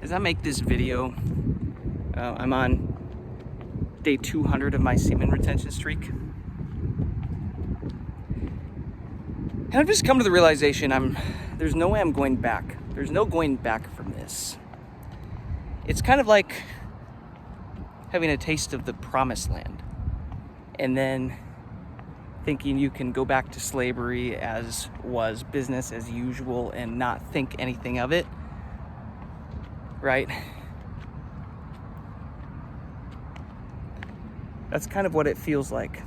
As I make this video, I'm on day 200 of my semen retention streak. And I've just come to the realization there's no way I'm going back. There's no going back from this. It's kind of like having a taste of the promised land and then thinking you can go back to slavery as was, business as usual, and not think anything of it, right? That's kind of what it feels like.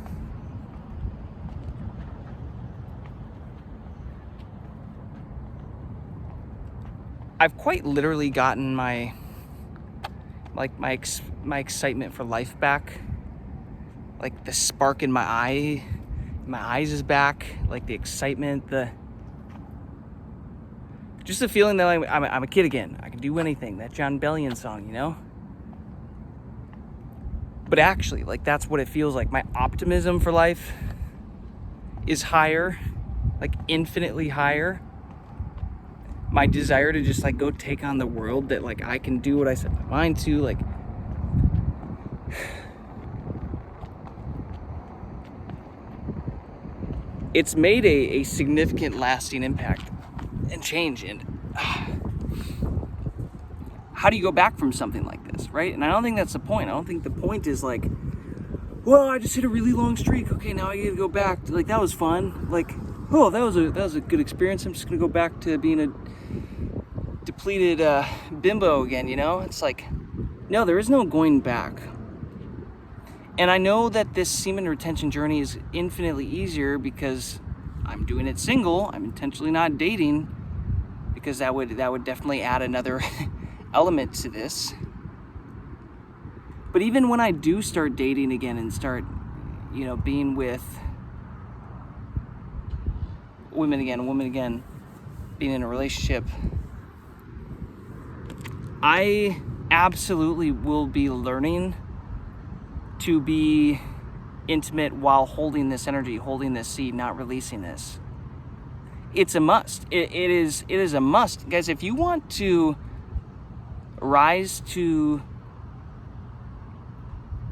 I've quite literally gotten my excitement for life back. Like the spark in my eyes is back. Like the excitement, just the feeling that I'm a kid again. I can do anything. That John Bellion song, you know? But actually, like, that's what it feels like. My optimism for life is higher, like infinitely higher. My desire to just like go take on the world, that like I can do what I set my mind to, like it's made a significant lasting impact and change. And how do you go back from something like this, right? And I don't think that's the point. I don't think the point is like, well, I just hit a really long streak. Okay, now I get to go back to, like, that was fun. Like, oh, that was a good experience. I'm just gonna go back to being a depleted bimbo again, you know? It's like, no, there is no going back. And I know that this semen retention journey is infinitely easier because I'm doing it single. I'm intentionally not dating, because that would definitely add another element to this. But even when I do start dating again and start, you know, being with women again, being in a relationship, I absolutely will be learning to be intimate while holding this energy, holding this seed, not releasing this. It's a must. It is a must. Guys, if you want to rise to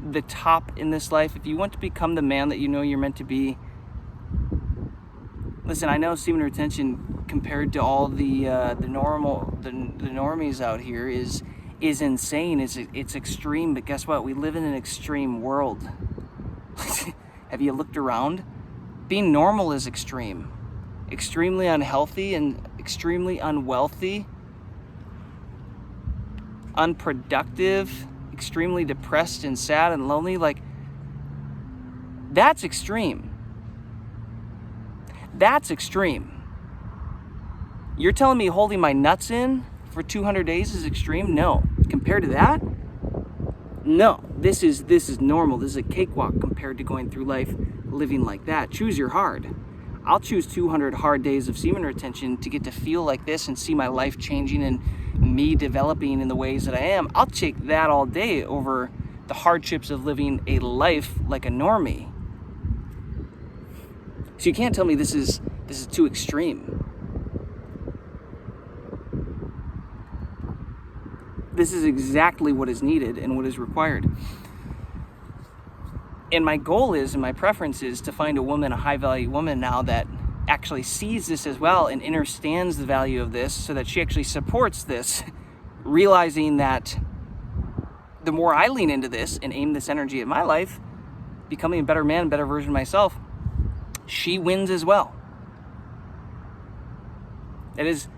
the top in this life, if you want to become the man that you know you're meant to be, listen, I know semen retention compared to all the normies out here is insane. It's extreme, but guess what? We live in an extreme world. Have you looked around? Being normal is extreme. Extremely unhealthy and extremely unwealthy. Unproductive, extremely depressed and sad and lonely. Like, that's extreme. That's extreme. You're telling me holding my nuts in for 200 days is extreme? No. Compared to that? No. This is normal. This is a cakewalk compared to going through life living like that. Choose your hard. I'll choose 200 hard days of semen retention to get to feel like this and see my life changing and me developing in the ways that I am. I'll take that all day over the hardships of living a life like a normie. So you can't tell me this is too extreme. This is exactly what is needed and what is required. And my goal is, and my preference is, to find a woman, a high-value woman now, that actually sees this as well and understands the value of this, so that she actually supports this, realizing that the more I lean into this and aim this energy at my life, becoming a better man, a better version of myself, she wins as well. That is,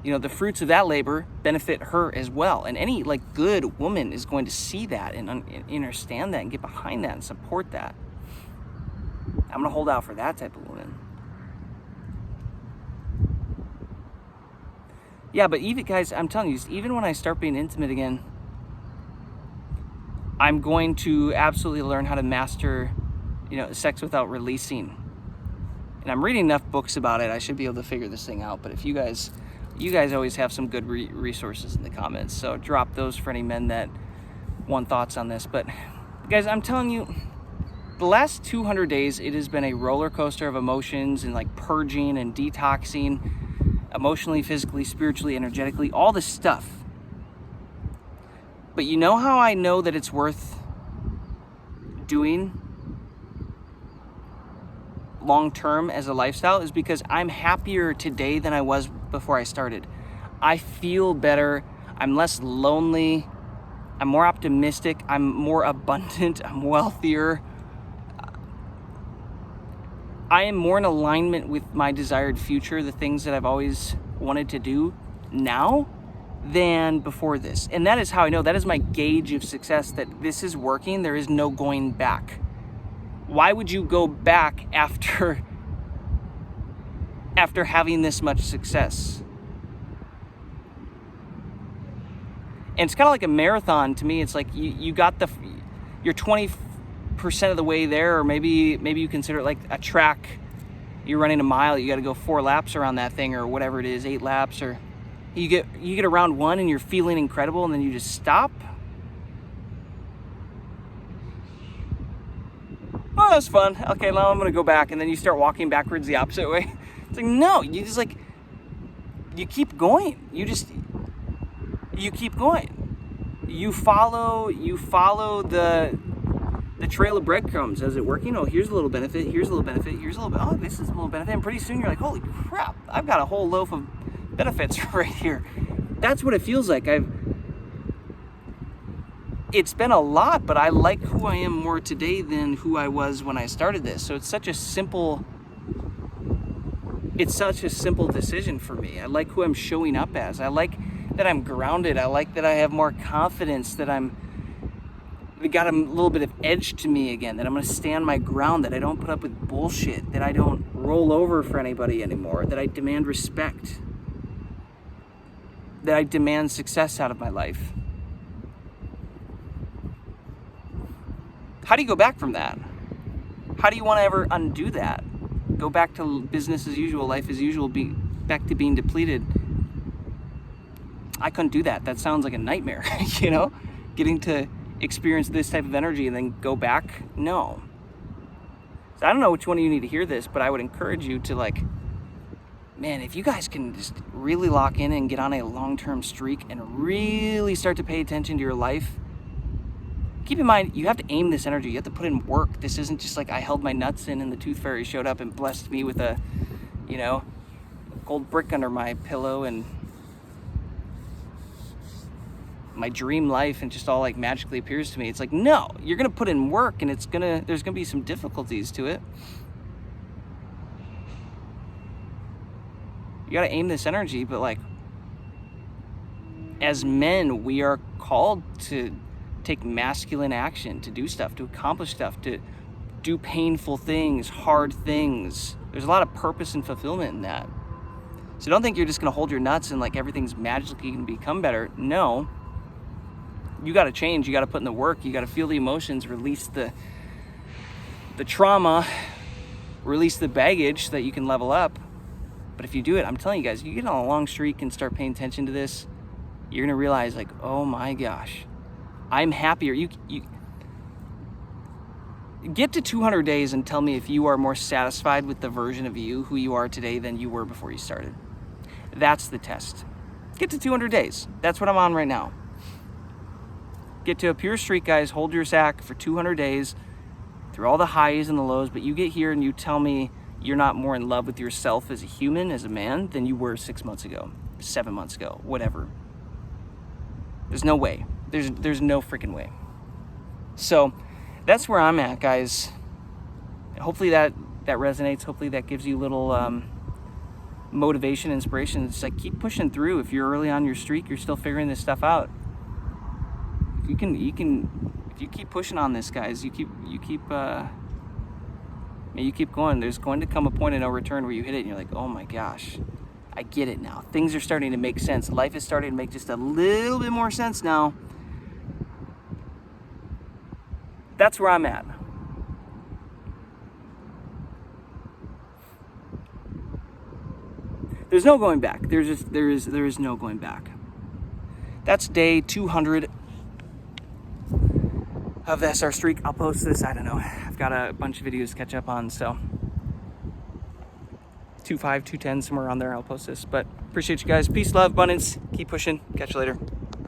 you know, the fruits of that labor benefit her as well. And any like good woman is going to see that and understand that and get behind that and support that. I'm gonna hold out for that type of woman. Yeah, but even, guys, I'm telling you, even when I start being intimate again, I'm going to absolutely learn how to master, you know, sex without releasing. And I'm reading enough books about it. I should be able to figure this thing out. But if you guys always have some good resources in the comments, so drop those for any men that want thoughts on this. But guys, I'm telling you, the last 200 days, it has been a roller coaster of emotions and like purging and detoxing, emotionally, physically, spiritually, energetically, all this stuff. But you know how I know that it's worth doing long term as a lifestyle is because I'm happier today than I was before I started. I feel better. I'm less lonely. I'm more optimistic. I'm more abundant. I'm wealthier. I am more in alignment with my desired future, the things that I've always wanted to do now than before this. And that is how I know, that is my gauge of success, that this is working. There is no going back. Why would you go back after having this much success? And it's kind of like a marathon to me. It's like you're 20% of the way there, or maybe you consider it like a track. You're running a mile, you got to go 4 laps around that thing, or whatever it is, 8 laps, or you get around 1 and you're feeling incredible, and then you just stop. Oh, that was fun. Okay, now I'm gonna go back, and then you start walking backwards the opposite way. It's like, no, you just like, you keep going. You keep going. You follow the trail of breadcrumbs. Is it working? Oh, here's a little benefit, here's a little benefit, here's a little bit. Oh, this is a little benefit. And pretty soon you're like, holy crap, I've got a whole loaf of benefits right here. That's what it feels like. It's been a lot, but I like who I am more today than who I was when I started this. So it's such a simple decision for me. I like who I'm showing up as. I like that I'm grounded. I like that I have more confidence, that I got a little bit of edge to me again, that I'm going to stand my ground, that I don't put up with bullshit, that I don't roll over for anybody anymore, that I demand respect, that I demand success out of my life. How do you go back from that? How do you want to ever undo that? Go back to business as usual, life as usual, back to being depleted. I couldn't do that. That sounds like a nightmare, you know? Getting to experience this type of energy and then go back? No. So I don't know which one of you need to hear this, but I would encourage you to, like, man, if you guys can just really lock in and get on a long-term streak and really start to pay attention to your life, keep in mind, you have to aim this energy. You have to put in work. This isn't just like I held my nuts in and the tooth fairy showed up and blessed me with a gold brick under my pillow and my dream life, and just all like magically appears to me. It's like, no, you're going to put in work, and there's going to be some difficulties to it. You got to aim this energy, but like, as men, we are called to take masculine action, to do stuff, to accomplish stuff, to do painful things, hard things. There's a lot of purpose and fulfillment in that. So don't think you're just going to hold your nuts and like everything's magically going to become better. No. You got to change. You got to put in the work. You got to feel the emotions, release the trauma, release the baggage so that you can level up. But if you do it, I'm telling you guys, you get on a long streak and start paying attention to this, you're going to realize, like, oh my gosh, I'm happier. You get to 200 days and tell me if you are more satisfied with the version of you, who you are today, than you were before you started. That's the test. Get to 200 days. That's what I'm on right now. Get to a pure streak, guys. Hold your sack for 200 days through all the highs and the lows, but you get here and you tell me you're not more in love with yourself as a human, as a man, than you were 6 months ago, 7 months ago, whatever. There's no way. There's no freaking way. So that's where I'm at, guys. Hopefully that resonates. Hopefully that gives you a little motivation, inspiration. It's like, keep pushing through. If you're early on your streak, you're still figuring this stuff out. If you keep pushing on this, guys, you keep going. There's going to come a point of no return where you hit it and you're like, oh my gosh, I get it now. Things are starting to make sense. Life is starting to make just a little bit more sense now. That's where I'm at. There's no going back. There is no going back. That's day 200 of the SR streak. I'll post this, I don't know, I've got a bunch of videos to catch up on, so 2.5, 2.10, somewhere around there, I'll post this. But appreciate you guys. Peace, love, abundance. Keep pushing. Catch you later.